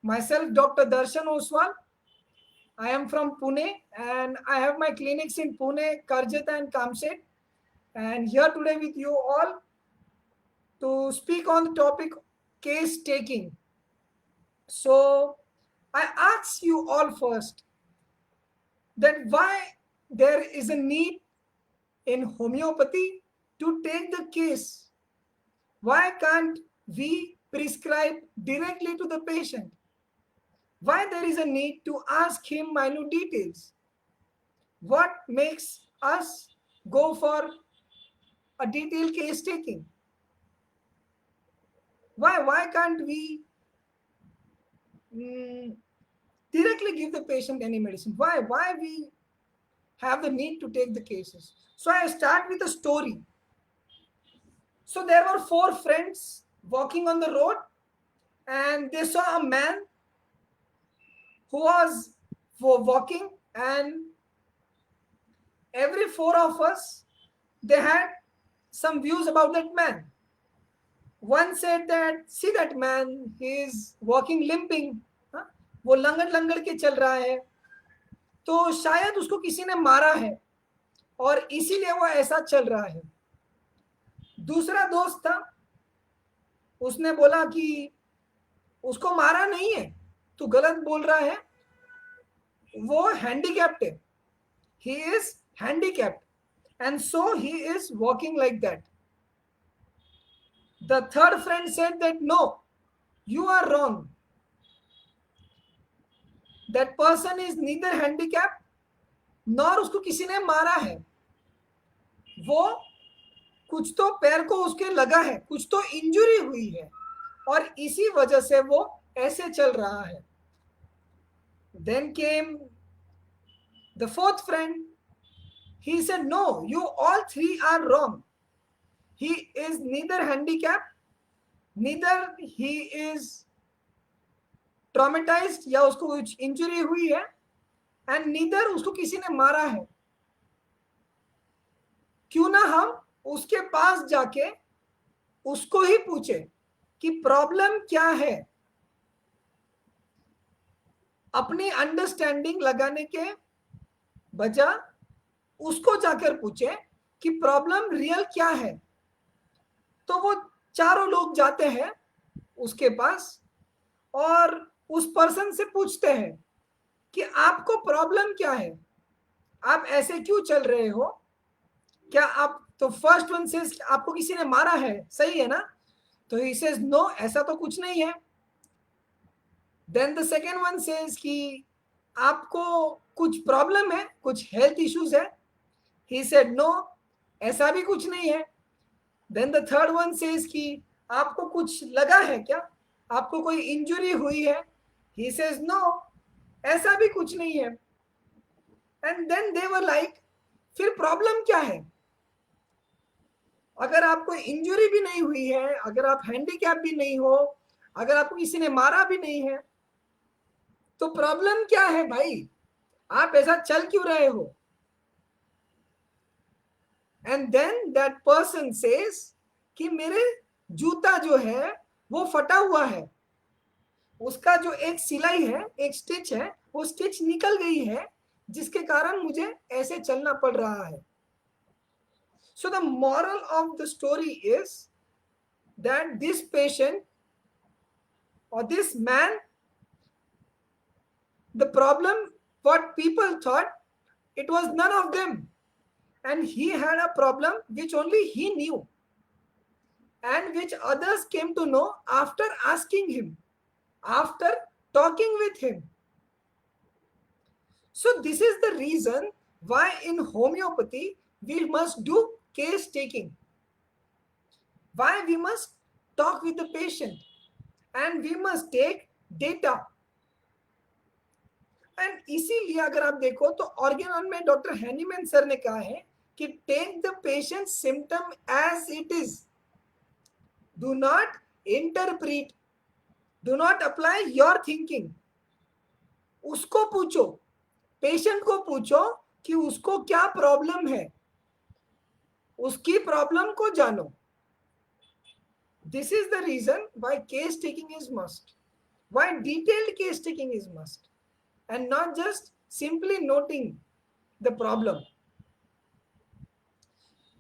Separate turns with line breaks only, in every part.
Myself, Dr. Darshan Oswal. I am from Pune and I have my clinics in Pune, Karjat and Kamshet. And here today with you all to speak on the topic case taking. So I ask you all first that why there is a need in homeopathy to take the case. Why can't we prescribe directly to the patient? Why there is a need to ask him minute details? What makes us go for a detailed case taking? Why can't we directly give the patient any medicine? Why we have the need to take the cases? So I start with a story. So there were four friends walking on the road and they saw a man who was walking, and every four of us, they had some views about that man. One said that, see that man, he is walking limping. हाँ? वो लंगड़ लंगड़ के चल रहा है, तो शायद उसको किसी ने मारा है और इसीलिए वो ऐसा चल रहा है. दूसरा दोस्त था, उसने बोला कि उसको मारा नहीं है, तू गलत बोल रहा है, वो हैंडीकैप्ड है, he is handicapped and so he is walking like that. The third friend said that no, you are wrong. That person is neither handicapped nor उसको किसी ने मारा है. वो कुछ तो पैर को उसके लगा है, कुछ तो इंजरी हुई है और इसी वजह से वो ऐसे चल रहा है. Then came the fourth friend. He said, no, you all three are wrong. He is neither handicapped, neither he is traumatized या उसको कुछ इंजरी हुई है, and neither उसको किसी ने मारा है. क्यों ना हम उसके पास जाके उसको ही पूछे कि प्रॉब्लम क्या है. अपनी अंडरस्टैंडिंग लगाने के बजाय उसको जाकर पूछे कि प्रॉब्लम रियल क्या है. तो वो चारों लोग जाते हैं उसके पास और उस पर्सन से पूछते हैं कि आपको प्रॉब्लम क्या है, आप ऐसे क्यों चल रहे हो, क्या आप, तो फर्स्ट वन सेज आपको किसी ने मारा है, सही है ना, तो ही सेज नो, ऐसा तो कुछ नहीं है. Then the second one says कि आपको कुछ प्रॉब्लम है, कुछ हेल्थ इश्यूज है, ही सेड नो, ऐसा भी कुछ नहीं है. Then the third one says कि आपको कुछ लगा है क्या, आपको कोई इंजरी हुई है, ही सेज नो, ऐसा भी कुछ नहीं है. And then they were like, फिर प्रॉब्लम क्या है. अगर आपको इंजरी भी नहीं हुई है, अगर आप हैंडीकैप भी नहीं हो, अगर आपको किसी ने मारा भी नहीं है, तो प्रॉब्लम क्या है भाई, आप ऐसा चल क्यों रहे हो. And then that person says कि मेरे जूता जो है वो फटा हुआ है, उसका जो एक सिलाई है, एक स्टिच है, वो स्टिच निकल गई है, जिसके कारण मुझे ऐसे चलना पड़ रहा है. So the moral of the story is that this patient or this man, the problem what people thought, it was none of them, and he had a problem which only he knew and which others came to know after asking him, after talking with him. So this is the reason why in homeopathy we must do case taking, why we must talk with the patient and we must take data. And इसीलिए अगर आप देखो तो Organon में doctor Hahnemann sir ने कहा है कि take the patient symptom as it is, do not interpret, do not apply your thinking. उसको पूछो, पेशेंट को पूछो कि उसको क्या प्रॉब्लम है, उसकी प्रॉब्लम को जानो. This is the reason why case taking is must. Why detailed case taking is must, and not just simply noting the problem.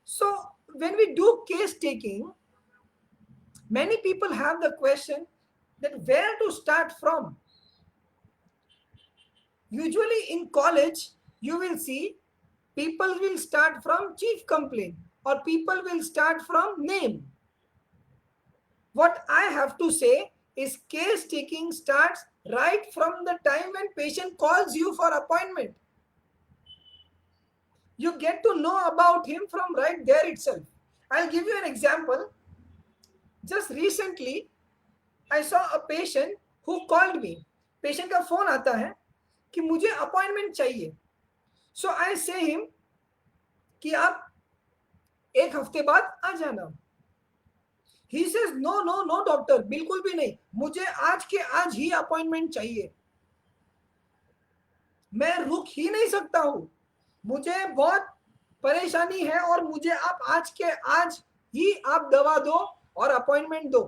So when we do case taking, many people have the question that where to start from. Usually in college, you will see people will start from chief complaint or people will start from name. What I have to say is case taking starts right from the time when patient calls you for appointment. You get to know about him from right there itself. I'll give you an example. Just recently, I saw a patient who called me. Patient का phone आता है कि मुझे appointment चाहिए. So I say him कि आप एक हफ्ते बाद आ जाना. He says no डॉक्टर, बिल्कुल भी नहीं, मुझे आज के आज ही अपॉइंटमेंट चाहिए. मैं रुक ही नहीं सकता हूं, मुझे बहुत परेशानी है और मुझे आप आज के आज ही आप दवा दो और अपॉइंटमेंट दो.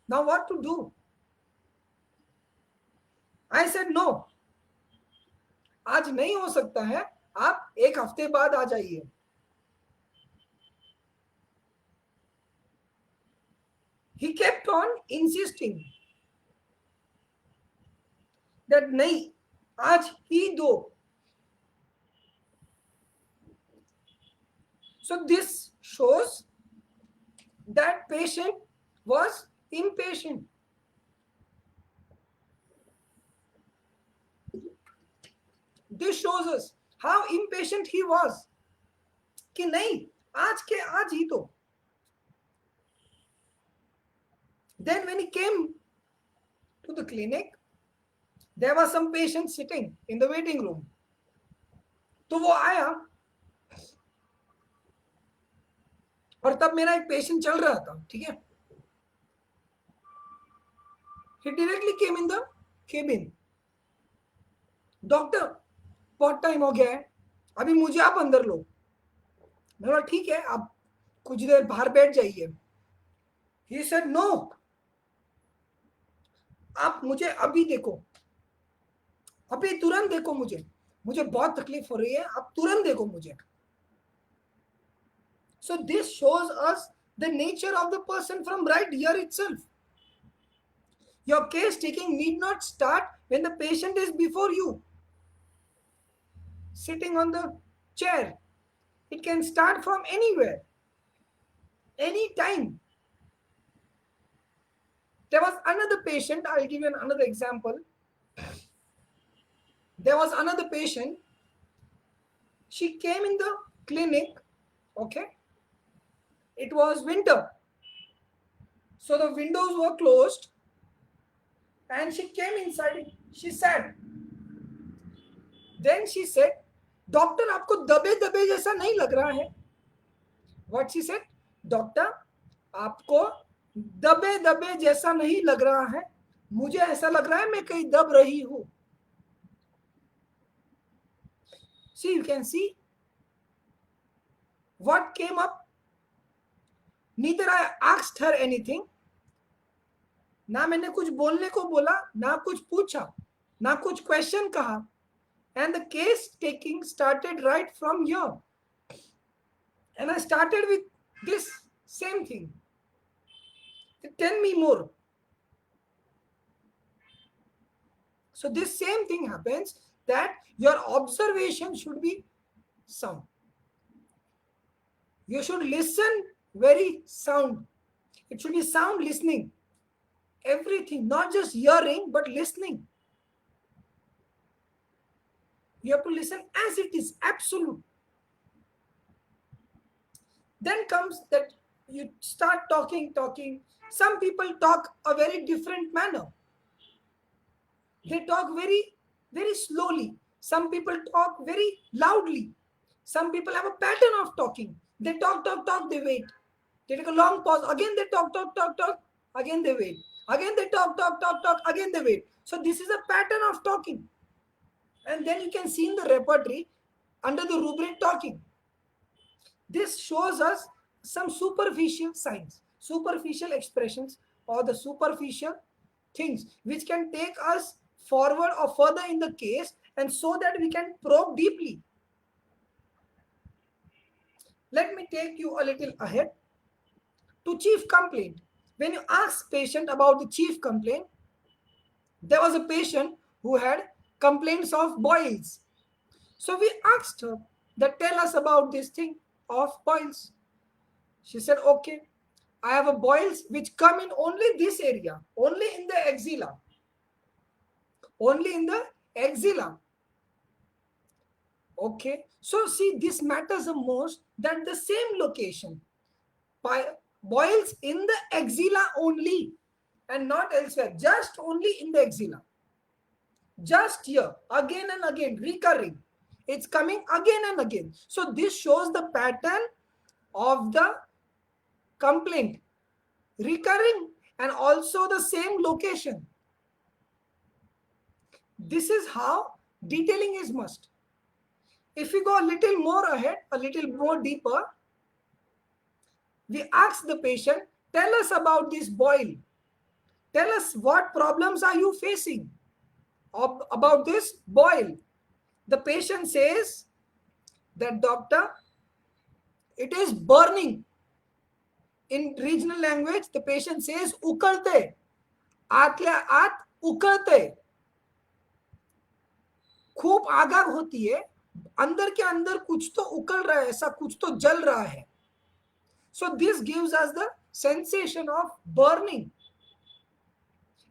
Now what to do? I said no, आज नहीं हो सकता है, आप एक हफ्ते बाद आ जाइए. He kept on insisting that नहीं, आज ही दो. So this shows that patient was impatient. This shows us how impatient he was. कि नहीं, आज के आज ही तो. Then when he came to the clinic, there was some patient sitting in the waiting room. तो वो आया और तब मेरा एक पेशेंट चल रहा था, ठीक है. He directly came in the cabin. Doctor, बहुत टाइम हो गया है, अभी मुझे आप अंदर लो. मैं बोला ठीक है, आप कुछ देर बाहर बैठ जाइए. He said no, आप मुझे अभी देखो, अभी तुरंत देखो, मुझे बहुत तकलीफ हो रही है, आप तुरंत देखो मुझे. So this shows us the nature of the person from right here itself. Your case taking need not start when the patient is before you, sitting on the chair. It can start from anywhere, any time. There was another patient, I'll give you another example. There was another patient. She came in the clinic, okay? It was winter, so the windows were closed, and she came inside. She sat. Then she said, "Doctor, आपको दबे दबे जैसा नहीं लग रहा है?" What she said? "Doctor, आपको दबे दबे जैसा नहीं लग रहा है? मुझे ऐसा लग रहा है मैं कहीं दब रही हूं." See, you can see what came up. Neither I asked her anything. ना मैंने कुछ बोलने को बोला, ना कुछ पूछा, ना कुछ क्वेश्चन कहा. And the case taking started right from here. And I started with this same thing. Tell me more. So this same thing happens, that your observation should be sound. You should listen very sound. It should be sound listening. Everything, not just hearing, but listening. You have to listen as it is, absolute. Then comes that you start talking. Some people talk a very different manner. They talk very, very slowly. Some people talk very loudly. Some people have a pattern of talking. They talk, they wait. They take a long pause. Again they talk. Again they wait. Again they talk. Again they wait. So this is a pattern of talking. And then you can see in the repertory under the rubric talking. This shows us some superficial signs. superficial expressions or the superficial things which can take us forward or further in the case, and so that we can probe deeply. Let me take you a little ahead to chief complaint. When you ask patient about the chief complaint, there was a patient who had complaints of boils. So we asked her that tell us about this thing of boils. She said, okay, I have a boils which come in only this area, only in the axilla. Only in the axilla. Okay, so see, this matters the most, that the same location boils in the axilla only and not elsewhere, just only in the axilla. Just here, again and again, recurring. It's coming again and again. So this shows the pattern of the complaint, recurring and also the same location. This is how detailing is must. If we go a little more ahead, a little more deeper, we ask the patient, tell us about this boil. Tell us what problems are you facing about this boil. The patient says that, doctor, it is burning. In regional language, the patient says, ukalte. आतल्या आत उकलते, खूब आग होती है, अंदर के अंदर कुछ तो उकल रहा है, ऐसा कुछ तो जल रहा है. So this gives us the sensation of burning.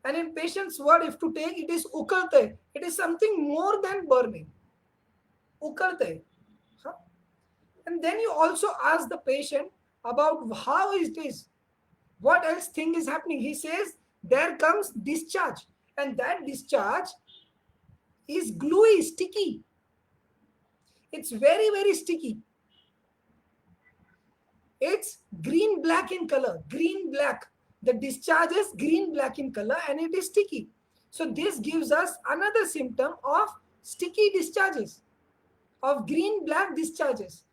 And in patient's word, if to take, it is ukalte. It is something more than burning. Ukalte. Huh? And then you also ask the patient about how is this? What else thing is happening? He says, there comes discharge. And that discharge is gluey, sticky. It's very, very sticky. It's green-black in color. Green-black. The discharge is green-black in color and it is sticky. So this gives us another symptom of sticky discharges, of green-black discharges.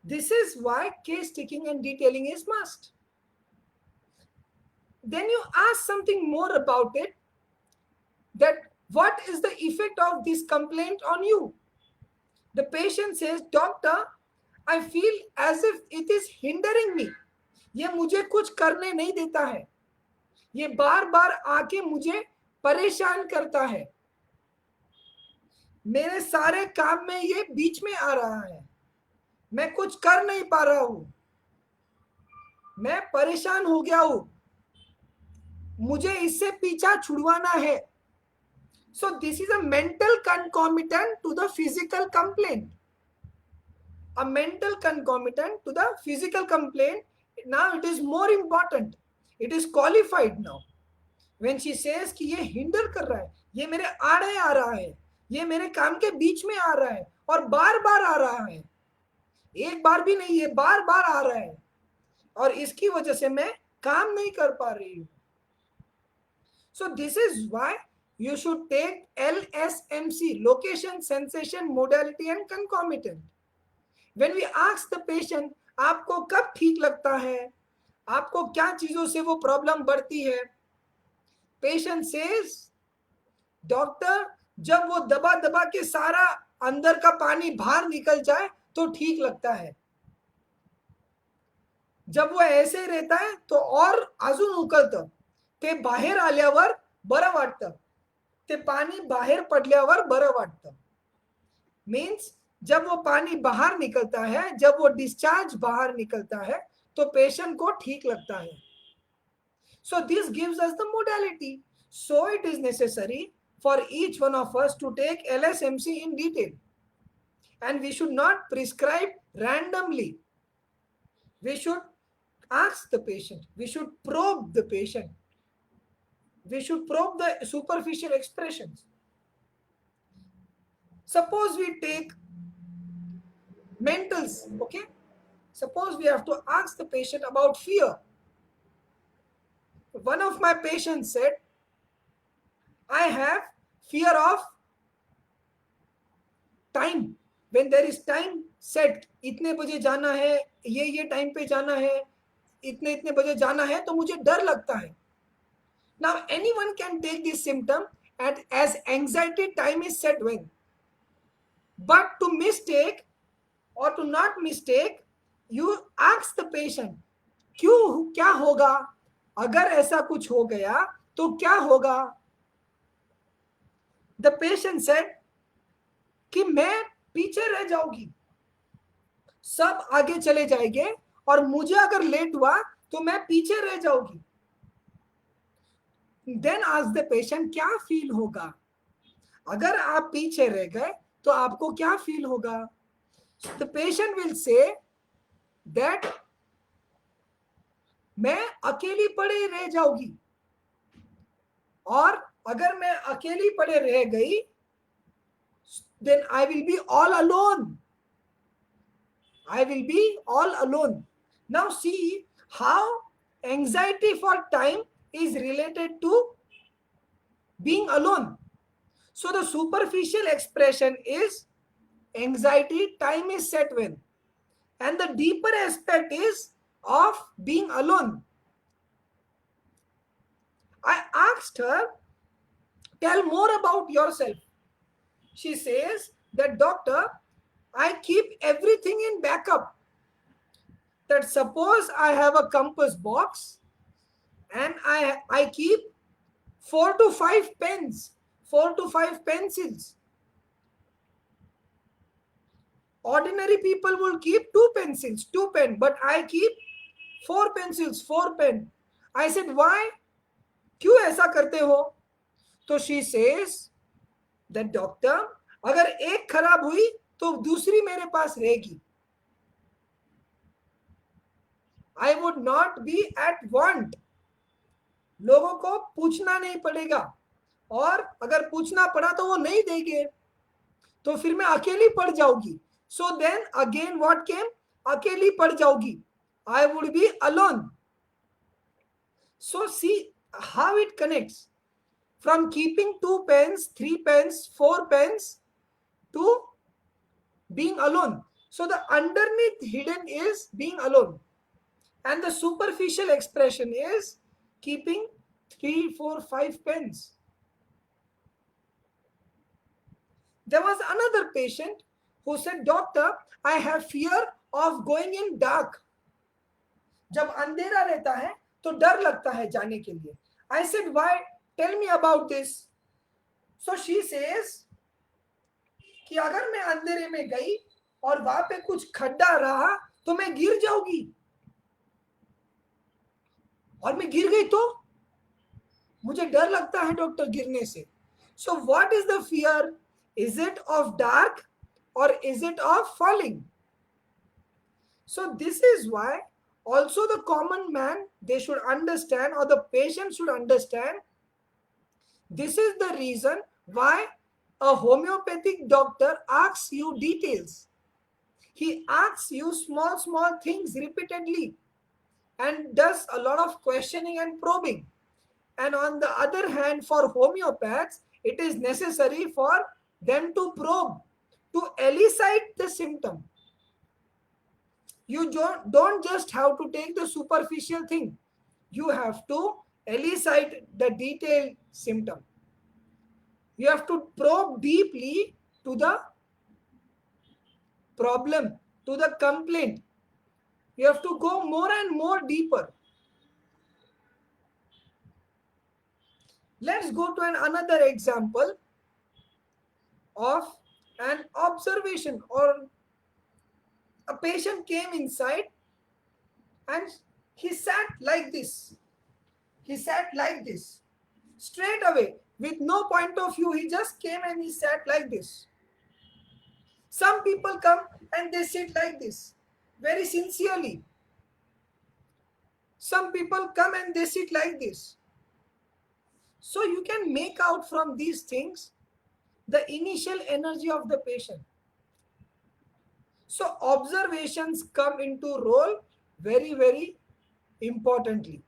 This is why case taking and detailing is must. Then you ask something more about it, that what is the effect of this complaint on you? The patient says, doctor, I feel as if it is hindering me. ये मुझे कुछ करने नहीं देता है, ये बार बार आके मुझे परेशान करता है, मेरे सारे काम में ये बीच में आ रहा है, मैं कुछ कर नहीं पा रहा हूं, मैं परेशान हो गया हूं, मुझे इससे पीछा छुड़वाना है. So this is a mental concomitant to the physical complaint. A mental concomitant to the physical complaint. Now it is more important. It is qualified now. When she says कि ये हिंडर कर रहा है, ये मेरे आड़े आ रहा है, ये मेरे काम के बीच में आ रहा है और बार बार आ रहा है, एक बार भी नहीं, ये बार बार आ रहा है और इसकी वजह से मैं काम नहीं कर पा रही हूँ. So this is why you should take LSMC, location, sensation, modality and concomitant. When we ask the patient, आपको कब ठीक लगता है, आपको क्या चीजों से वो प्रॉब्लम बढ़ती है, पेशेंट सेज, डॉक्टर, जब वो दबा दबा के सारा अंदर का पानी बाहर निकल जाए तो ठीक लगता है, जब वो ऐसे रहता है तो और अजून उकळतं, ते बाहेर आल्यावर बरं वाटतं, ते पाणी बाहेर पडल्यावर बरं वाटतं. मीन्स जब वो पानी बाहर निकलता है, जब वो डिस्चार्ज बाहर निकलता है तो पेशेंट को ठीक लगता है. So this gives us the modality. So it is necessary for each one of us to take LSMC in detail. And we should not prescribe randomly. We should ask the patient. We should probe the patient. We should probe the superficial expressions. Suppose we take mentals, okay? Suppose we have to ask the patient about fear. One of my patients said, I have fear of time. When there is time set, इतने बजे जाना है, ये time पे जाना है, इतने इतने बजे जाना है तो मुझे डर लगता है. Now anyone can take this symptom at as anxiety time is set when. But to mistake or to not mistake, you ask the patient, क्यों, क्या होगा, अगर ऐसा कुछ हो गया तो क्या होगा. The patient said कि मैं पीछे रह जाऊंगी, सब आगे चले जाएंगे और मुझे अगर लेट हुआ तो मैं पीछे रह जाऊंगी. देन आस्क द पेशेंट, क्या फील होगा, अगर आप पीछे रह गए तो आपको क्या फील होगा. The patient will say that मैं अकेली पड़े रह जाऊंगी, और अगर मैं अकेली पड़े रह गई then I will be all alone. I will be all alone. Now see how anxiety for time is related to being alone. So the superficial expression is anxiety time is set when, and the deeper aspect is of being alone. I asked her, tell more about yourself. She says that, doctor, I keep everything in backup. That suppose I have a compass box and I keep 4 to 5 pens, 4 to 5 pencils. Ordinary people will keep 2 pencils, 2 pen, but I keep 4 pencils, 4 pen. I said, why? क्यों ऐसा करते हो? तो she says that, doctor, अगर एक खराब हुई तो दूसरी मेरे पास रहेगी. I would not be at want. लोगों को पूछना नहीं पड़ेगा, और अगर पूछना पड़ा तो वो नहीं देंगे, तो फिर मैं अकेली पड़ जाऊंगी. So then again what came? अकेली पड़ जाऊंगी. I would be alone. So see how it connects from keeping 2 pens, 3 pens, 4 pens to being alone. So the underneath hidden is being alone, and the superficial expression is keeping 3, 4, 5 pens. There was another patient who said, doctor, I have fear of going in dark. जब अंधेरा रहता है तो डर लगता है जाने के लिए. I said, why? Tell me about this. So she says कि अगर मैं अंधेरे में गई और वहां पे कुछ खड्डा रहा तो मैं गिर जाऊंगी, और मैं गिर गई तो मुझे डर लगता है डॉक्टर गिरने से. So what is the fear? Is it of dark or is it of falling? So this is why also the common man, they should understand, or the patient should understand, this is the reason why a homeopathic doctor asks you details. He asks you small things repeatedly and does a lot of questioning and probing. And on the other hand, for homeopaths, it is necessary for them to probe, to elicit the symptom. You don't just have to take the superficial thing. You have to elicit the detailed symptom. You have to probe deeply to the problem, to the complaint. You have to go more and more deeper. Let's go to another example of an observation, or a patient came inside and he sat like this. He sat like this. Straight away, with no point of view, he just came and he sat like this. Some people come and they sit like this, very sincerely. Some people come and they sit like this. So you can make out from these things the initial energy of the patient. So observations come into role very importantly.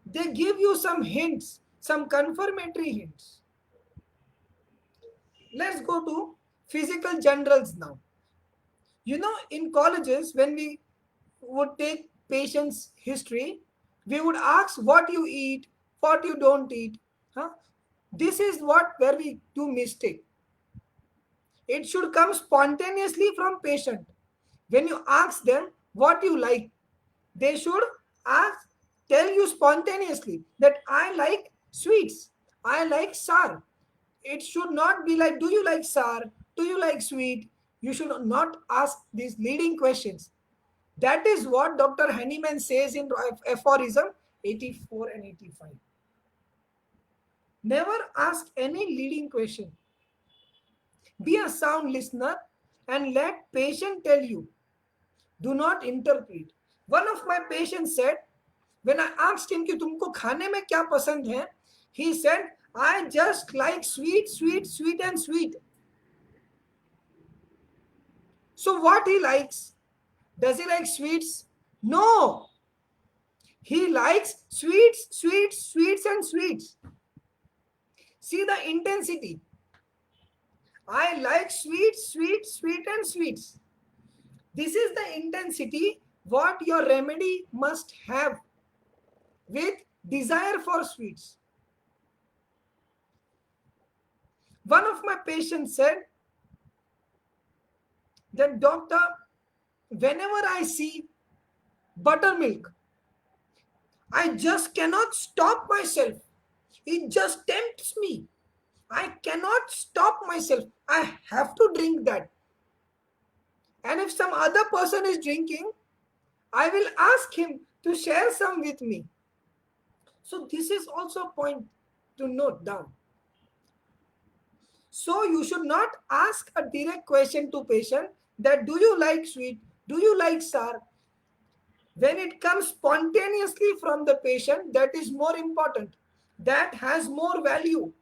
They give you some hints, some confirmatory hints. Let's go to physical generals now. You know, in colleges, when we would take patient's history, we would ask what you eat, what you don't eat. Huh? This is where we do mistake. It should come spontaneously from patient. When you ask them what you like, they should ask, tell you spontaneously that I like sweets, I like sour. It should not be like, do you like sour? Do you like sweet? You should not ask these leading questions. That is what Dr. Henneman says in aphorism 84 and 85. Never ask any leading question. Be a sound listener and let patient tell you. Do not interpret. One of my patients said, when I asked him कि तुमको खाने में क्या पसंद है, he said, I just like sweet, sweet, sweet and sweet. So what he likes? Does he like sweets? No. He likes sweets, sweets, sweets and sweets. See the intensity. I like sweets, sweets, sweet and sweets. This is the intensity what your remedy must have with desire for sweets. One of my patients said that, doctor, whenever I see buttermilk, I just cannot stop myself. It just tempts me. I cannot stop myself. I have to drink that. And if some other person is drinking, I will ask him to share some with me. So this is also a point to note down. So you should not ask a direct question to patient that do you like sweet? Do you like sour? When it comes spontaneously from the patient, that is more important. That has more value.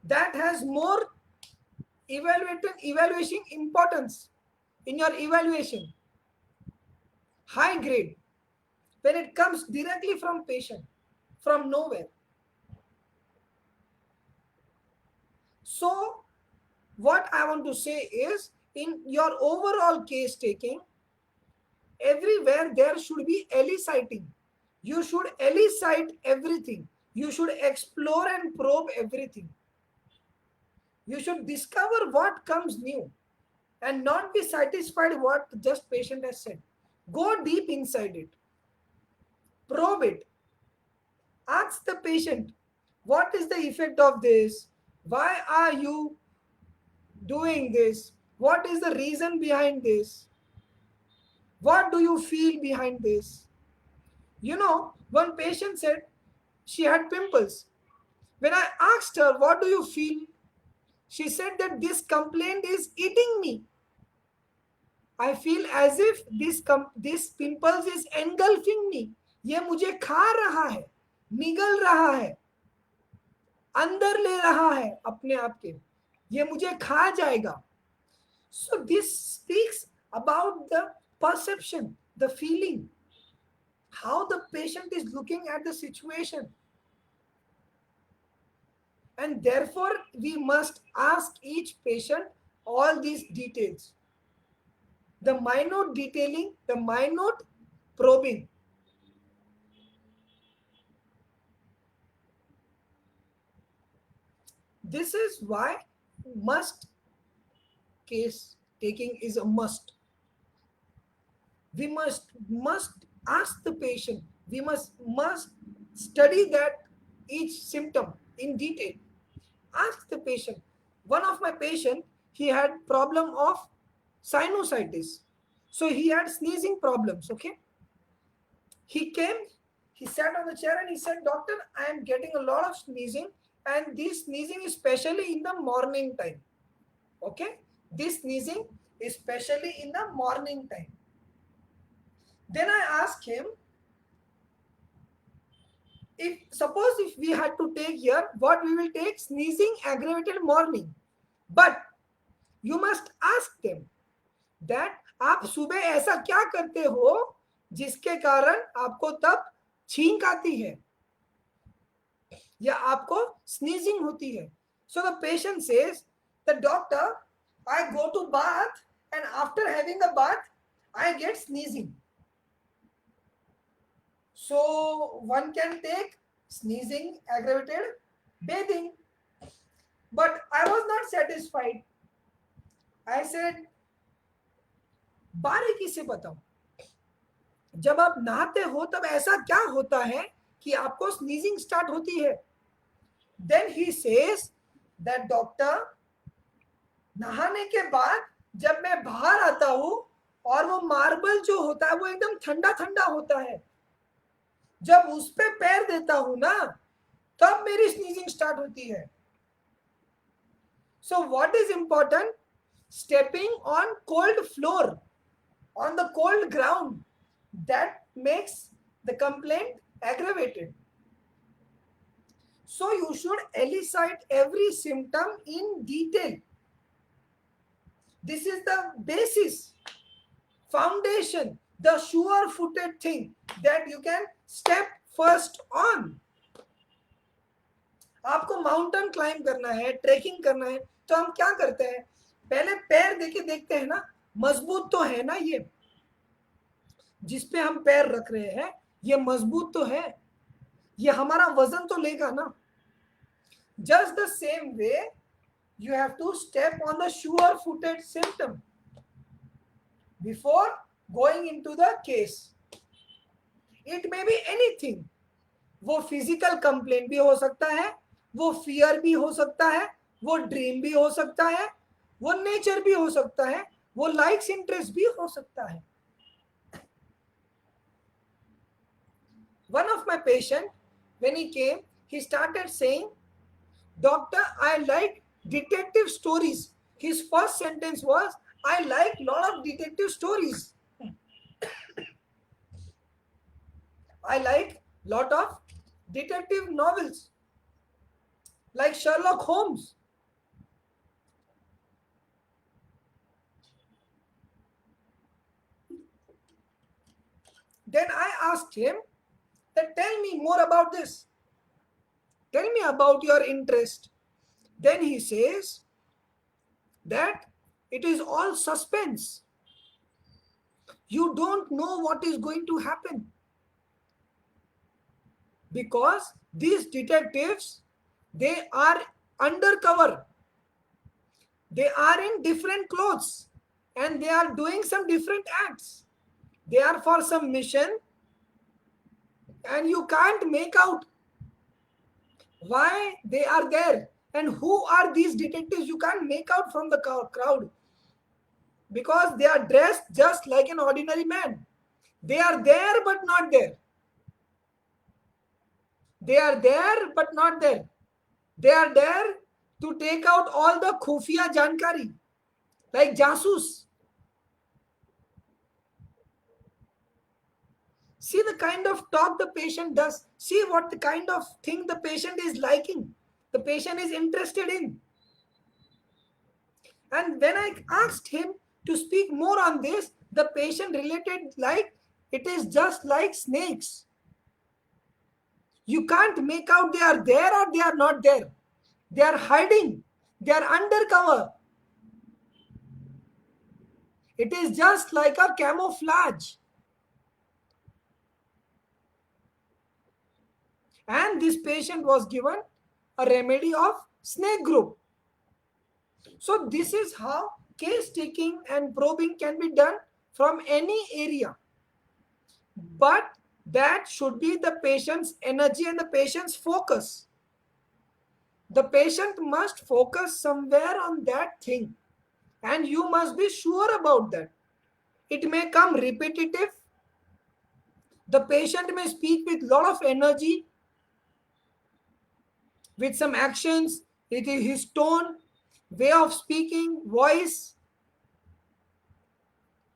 That has more evaluation importance in your evaluation. High grade. When it comes directly from patient, from nowhere. So what I want to say is, in your overall case taking, everywhere there should be eliciting. You should elicite everything. You should explore and probe everything. You should discover what comes new and not be satisfied what just patient has said. Go deep inside it. Probe it. Ask the patient, what is the effect of this? Why are you doing this? What is the reason behind this? What do you feel behind this? You know, one patient said she had pimples. When I asked her, what do you feel? She said that this complaint is eating me. I feel as if this pimples is engulfing me. ये मुझे खा रहा है, निगल रहा है, अंदर ले रहा है अपने आप के, ये मुझे खा जाएगा. So this speaks about the perception, the feeling, how the patient is looking at the situation. And therefore, we must ask each patient all these details. The minute detailing, the minute probing. This is why case taking is a must. We must ask the patient. We must study that each symptom in detail. Ask the patient. One of my patient, he had problem of sinusitis. So he had sneezing problems, okay? He came, he sat on the chair and he said, doctor, I am getting a lot of sneezing, and this sneezing is especially in the morning time. Okay? This sneezing is especially in the morning time. Then I asked him, suppose if we had to take here, what we will take? Sneezing aggravated morning. But you must ask them that आप सुबह ऐसा क्या करते हो जिसके कारण आपको तब छींक आती है या आपको sneezing होती है. So the patient says, the doctor, I go to bath and after having a bath, I get sneezing. So one can take sneezing aggravated bathing. But I was not satisfied. I said, बारीकी से बताओ, जब आप नहाते हो तब ऐसा क्या होता है कि आपको स्नीजिंग स्टार्ट होती है? Then he says that doctor, नहाने के बाद जब मैं बाहर आता हूं और वो मार्बल जो होता है वो एकदम ठंडा ठंडा होता है, जब उस पे पैर देता हूं ना तब मेरी स्नीजिंग स्टार्ट होती है. So what is important? Stepping on cold floor, on the cold ground, that makes the complaint aggravated. So you should elicit every symptom in detail. This is the basis, foundation, the sure-footed thing that you can step first on. आपको mountain climb करना है, trekking करना है, तो हम क्या करते हैं? पहले पैर देके देखते हैं ना, मजबूत तो है ना, ये जिसपे हम पैर रख रहे हैं ये मजबूत तो है, ये हमारा वजन तो लेगा ना. Just the same way, you have to step on the sure-footed symptom before going into the case. It may be anything. वो फिजिकल कंप्लेंट भी हो सकता है, वो फियर भी हो सकता है, वो ड्रीम भी हो सकता है, वो नेचर भी हो सकता है, वो लाइक्स इंटरेस्ट भी हो सकता है. One of my patient, when he came, he started saying, "Doctor, I like detective stories." His first sentence was, "I like lot of detective stories." I like lot of detective novels, like Sherlock Holmes. Then I asked him that, "Tell me more about this. Tell me about your interest." Then he says that it is all suspense. You don't know what is going to happen. Because these detectives, they are undercover. They are in different clothes and they are doing some different acts. They are for some mission and you can't make out why they are there and who are these detectives. You can't make out from the crowd because they are dressed just like an ordinary man. They are there but not there. They are there but not there. They are there to take out all the khufiya jankari, like jasus. See the kind of talk the patient does. See what the kind of thing the patient is liking, the patient is interested in. And when I asked him to speak more on this, the patient related like it is just like snakes. You can't make out they are there or they are not there. They are hiding. They are undercover. It is just like a camouflage. And this patient was given a remedy of snake group. So this is how case taking and probing can be done from any area. But that should be the patient's energy and the patient's focus. The patient must focus somewhere on that thing. And you must be sure about that. It may come repetitive. The patient may speak with a lot of energy, with some actions, it is his tone, way of speaking, voice.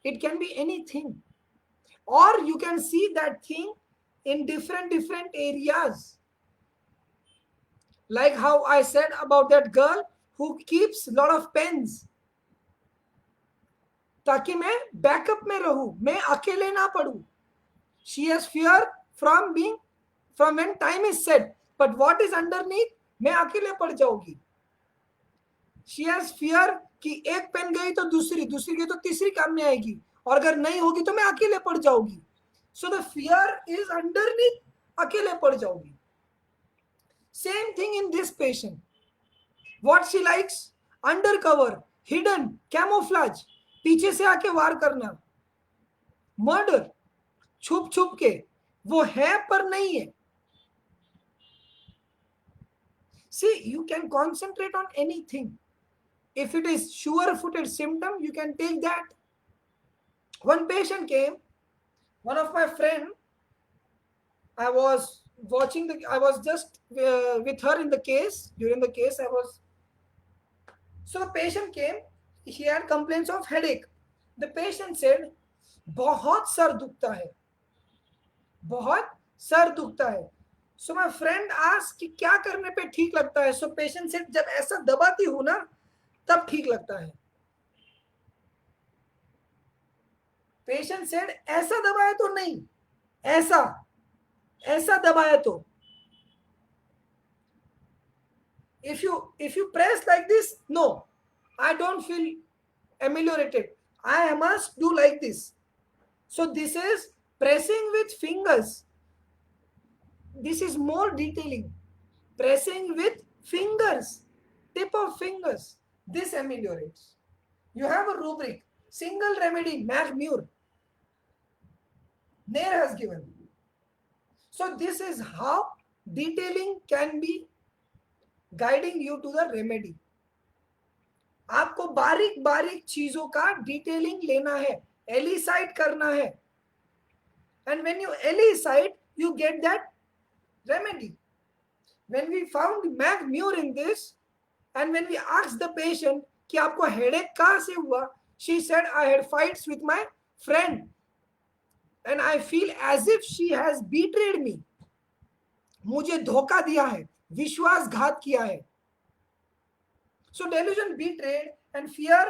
It can be anything. Or you can see that thing in different areas. Like how I said about that girl who keeps a lot of pens. ताकि मैं backup में रहूं, मैं अकेले ना पढ़ूं. She has fear from when time is set. But what is underneath? मैं अकेले पढ़ जाऊंगी. She has fear कि एक पेन गई तो दूसरी, दूसरी गई तो तीसरी काम में आएगी, और अगर नहीं होगी तो मैं अकेले पड़ जाऊंगी. So the fear is underneath, अकेले पड़ जाऊंगी. Same thing in this patient. What she likes? Under cover, hidden, camouflage, पीछे से आके वार करना, मर्डर, छुप छुप के. वो है पर नहीं है. See, you can concentrate on anything. If it is sure-footed symptom, you can take that. One patient came, one of my friend, I was just with her in the case. During the case, so the patient came, he had complaints of headache. The patient said, बहुत sir दुखता है, बहुत sir दुखता है. So my friend asked कि क्या करने पे ठीक लगता है. So patient said, जब ऐसा दबाती हूं ना तब ठीक लगता है. Patient said, ऐसा दबाया तो नहीं, ऐसा दबाया तो. If you press like this, no, I don't feel ameliorated. I must do like this. So this is pressing with fingers. This is more detailing. Pressing with fingers, tip of fingers. This ameliorates. You have a rubric. Single remedy, Mac-Mure. Nair has given. So this is how detailing can be guiding you to the remedy. आपको बारीक बारीक चीजों का detailing लेना है, एलिसाइट करना है, and when you elicite, you get that remedy. When we found Mac-Mure in this, and when we asked the patient कि आपको headache कहाँ से हुआ, she said, I had fights with my friend, and I feel as if she has betrayed me. मुझे धोखा दिया है, विश्वासघात किया है. So delusion, betrayed, and fear,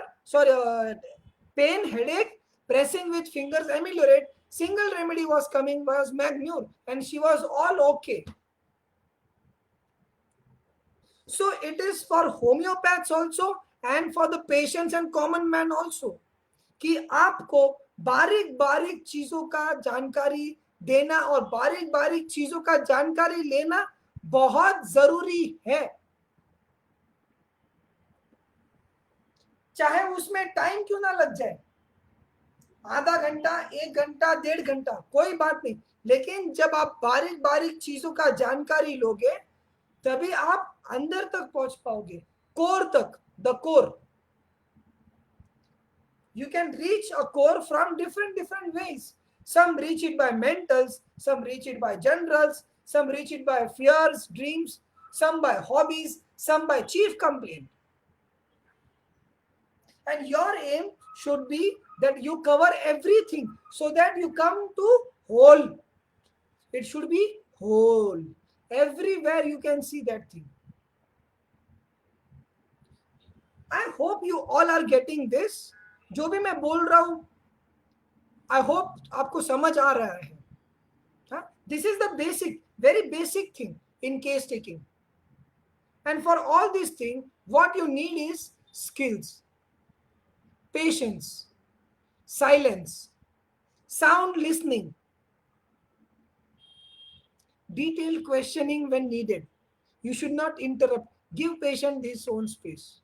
pain, headache, pressing with fingers ameliorate. Single remedy was coming was Mac-Mure, and she was all okay. So it is for homeopaths also and for the patients and common man also कि आपको बारीक बारीक चीजों का जानकारी देना और बारीक बारीक चीजों का जानकारी लेना बहुत जरूरी है. चाहे उसमें टाइम क्यों ना लग जाए, आधा घंटा, 1 घंटा, 1.5 घंटा, कोई बात नहीं, लेकिन जब आप बारीक बारीक चीजों का जानकारी लोगे तभी आप अंदर तक पहुंच पाओगे, कोर तक, the core. You can reach a core from different ways. Some reach it by mentals, some reach it by generals, some reach it by fears, dreams, some by hobbies, some by chief complaint. And your aim should be that you cover everything so that you come to whole. It should be whole. Everywhere you can see that thing. I hope you all are getting this. जो भी मैं बोल रहा हूं, I hope आपको समझ आ रहा है. This is the basic, very basic thing in case taking. And for all this thing what you need is skills, patience, silence, sound listening, detailed questioning when needed. You should not interrupt. Give patient his own space.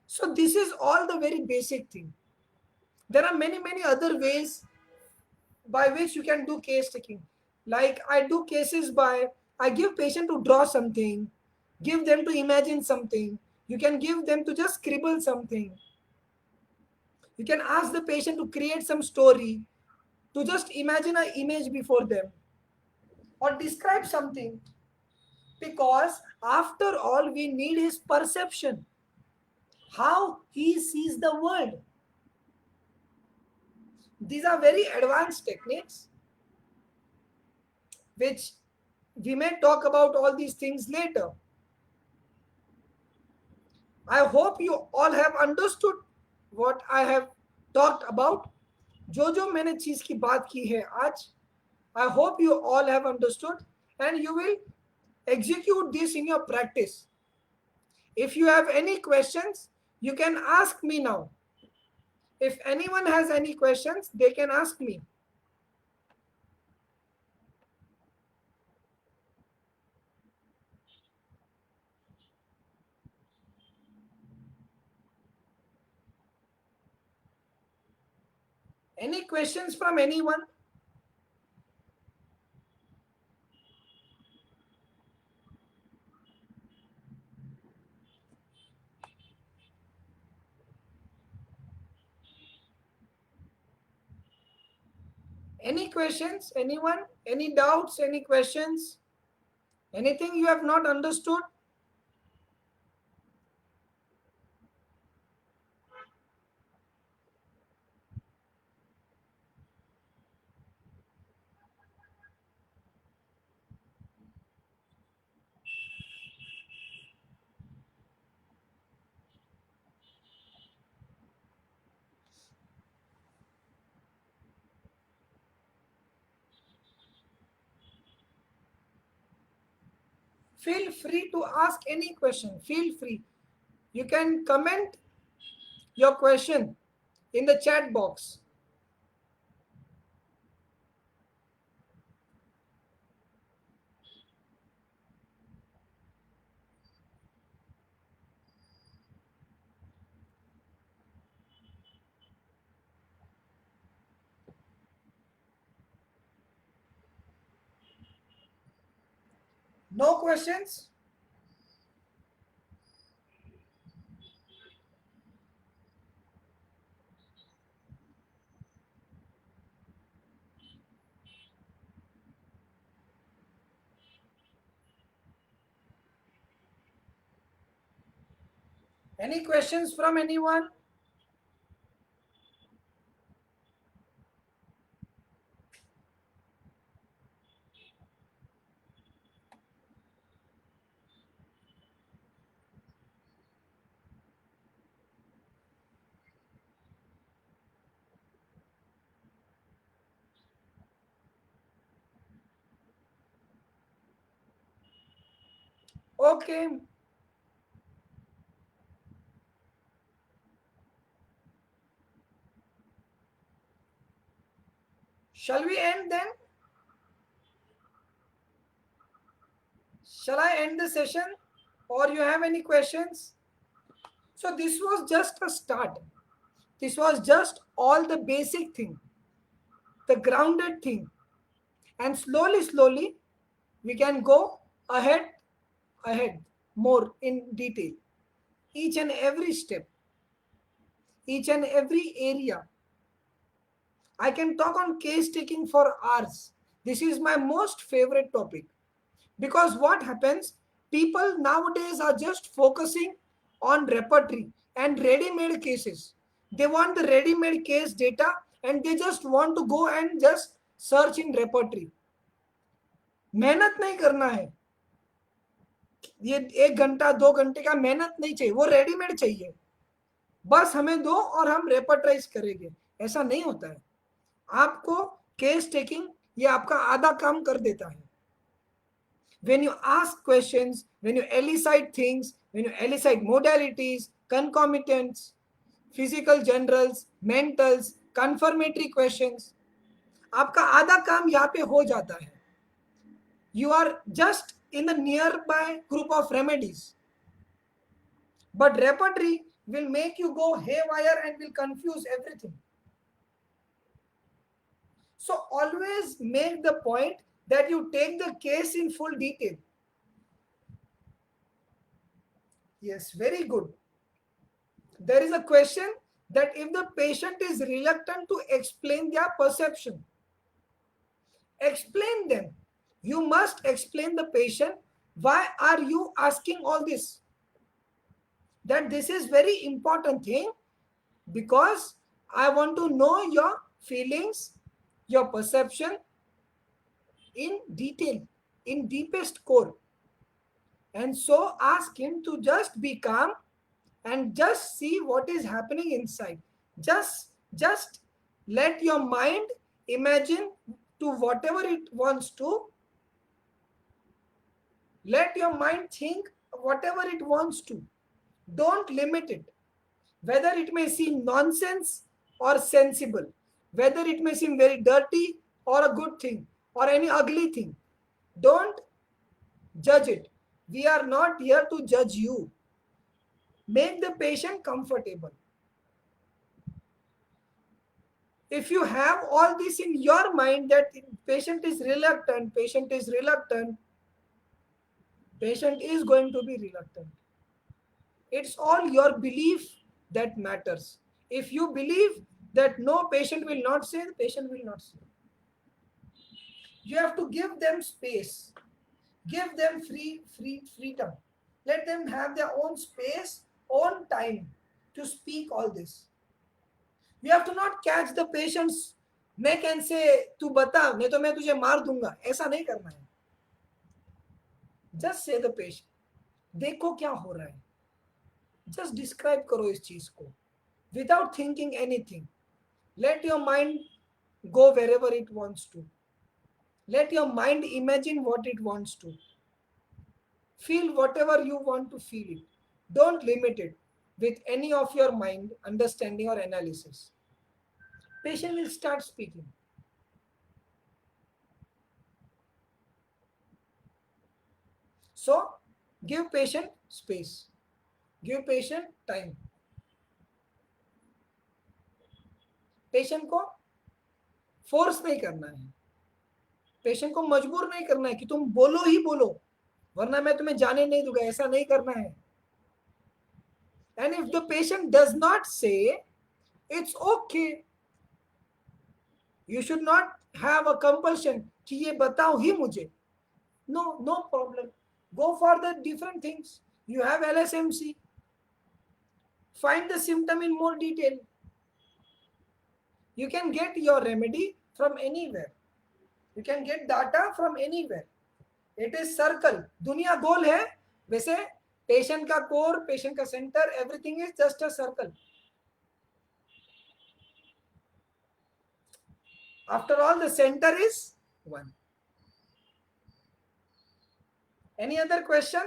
So this is all the very basic thing. There are many other ways by which you can do case taking. Like I do cases by, I give patient to draw something, give them to imagine something. You can give them to just scribble something. You can ask the patient to create some story, to just imagine an image before them or describe something, because after all we need his perception, how he sees the world. These are very advanced techniques which we may talk about all these things later. I hope you all have understood what I have talked about. जो मैंने चीज की बात की है आज, I hope you all have understood and you will execute this in your practice. If you have any questions, you can ask me now. If anyone has any questions, they can ask me. Any questions from anyone? Any questions? Anyone? Any doubts? Any questions? Anything you have not understood? Feel free to ask any question. Feel free. You can comment your question in the chat box. No questions? Any questions from anyone? Okay. Shall we end then? Shall I end the session? Or you have any questions? So this was just a start. This was just all the basic thing, the grounded thing. And slowly, we can go ahead, more in detail. Each and every step, each and every area. I can talk on case taking for hours. This is my most favorite topic. Because what happens, people nowadays are just focusing on repertory and ready-made cases. They want the ready-made case data and they just want to go and just search in repertory. मेहनत नहीं करना है, ये 1 घंटा 2 घंटे का मेहनत नहीं चाहिए, वो रेडीमेड चाहिए, बस हमें दो और हम रेपर्टाइज करेंगे. ऐसा नहीं होता है. आपको केस टेकिंग ये आपका आधा काम कर देता है. When you ask questions, when you elicit things, when you elicit modalities, concomitants, physical generals, mentals, confirmatory questions, आपका आधा काम यहाँ पे हो जाता है. You are just in the nearby group of remedies. But repertory will make you go haywire and will confuse everything. So always make the point that you take the case in full detail. Yes, very good. There is a question that if the patient is reluctant to explain their perception, explain them. You must explain the patient, why are you asking all this? That this is very important thing because I want to know your feelings, your perception in detail, in deepest core. And so ask him to just be calm and just see what is happening inside. Just let your mind imagine to whatever it wants to. Let your mind think whatever it wants to. Don't limit it. Whether it may seem nonsense or sensible, whether it may seem very dirty or a good thing or any ugly thing, don't judge it. We are not here to judge you. Make the patient comfortable. If you have all this in your mind that patient is reluctant, patient is going to be reluctant. It's all your belief that matters. If you believe that no, patient will not say, the patient will not say. You have to give them space. Give them freedom. Let them have their own space, own time to speak all this. You have to not catch the patient's neck and say, "तू बता, नहीं तो मैं तुझे मार दूंगा." ऐसा नहीं करना है. Just say the patient. देखो क्या हो रहा है. Just describe करो इस चीज को. Without thinking anything. Let your mind go wherever it wants to. Let your mind imagine what it wants to. Feel whatever you want to feel it. Don't limit it with any of your mind, understanding or analysis. Patient will start speaking. So, give patient space. Give patient time. Patient को force नहीं करना है. Patient को मजबूर नहीं करना है कि तुम बोलो ही बोलो वरना मैं तुम्हें जाने नहीं दूंगा. ऐसा नहीं करना है. And if the patient does not say, it's okay. You should not have a compulsion कि ये बताओ ही मुझे. No problem. Go for the different things. You have LSMC. Find the symptom in more detail. You can get your remedy from anywhere. You can get data from anywhere. It is circle. दुनिया गोल है. वैसे patient का core, patient का centre, everything is just a circle. After all, the center is one. Any other question?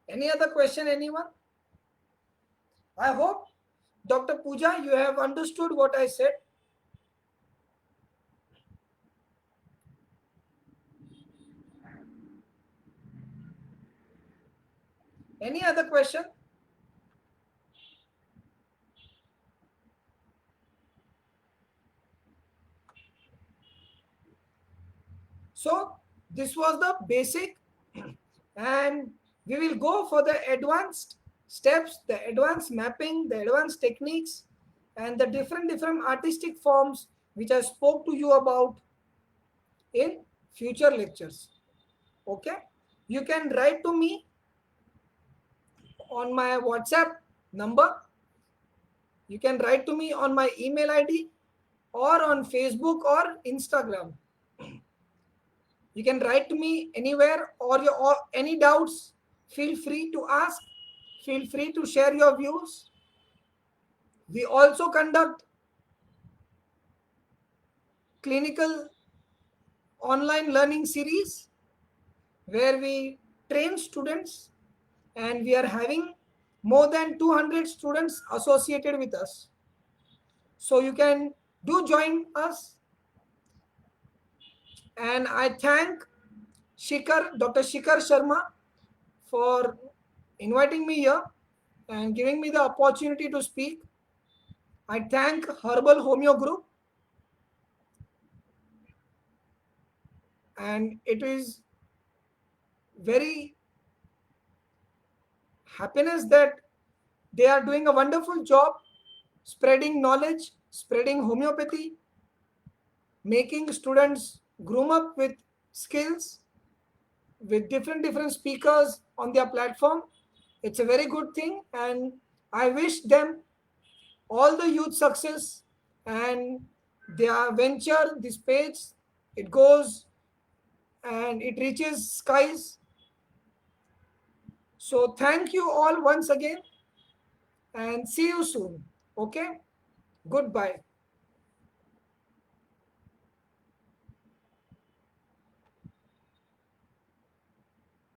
Any other question, anyone? I hope, Dr. Pooja, you have understood what I said. Any other question? So this was the basic, and we will go for the advanced steps, the advanced mapping, the advanced techniques, and the different artistic forms which I spoke to you about in future lectures. Okay, you can write to me on my WhatsApp number. You can write to me on my email ID or on Facebook or Instagram. You can write to me anywhere, or any doubts, feel free to ask. Feel free to share your views. We also conduct clinical online learning series where we train students, and we are having more than 200 students associated with us. So you can join us. And I thank Dr. Shikhar Sharma for inviting me here and giving me the opportunity to speak. I thank Herbal Homeo Group, and it is very happiness that they are doing a wonderful job spreading knowledge, spreading homeopathy, making students groom up with skills, with different speakers on their platform. It's a very good thing, and I wish them all the youth success, and their venture, this page, it goes and it reaches skies. So thank you all once again, and see you soon. Okay, goodbye.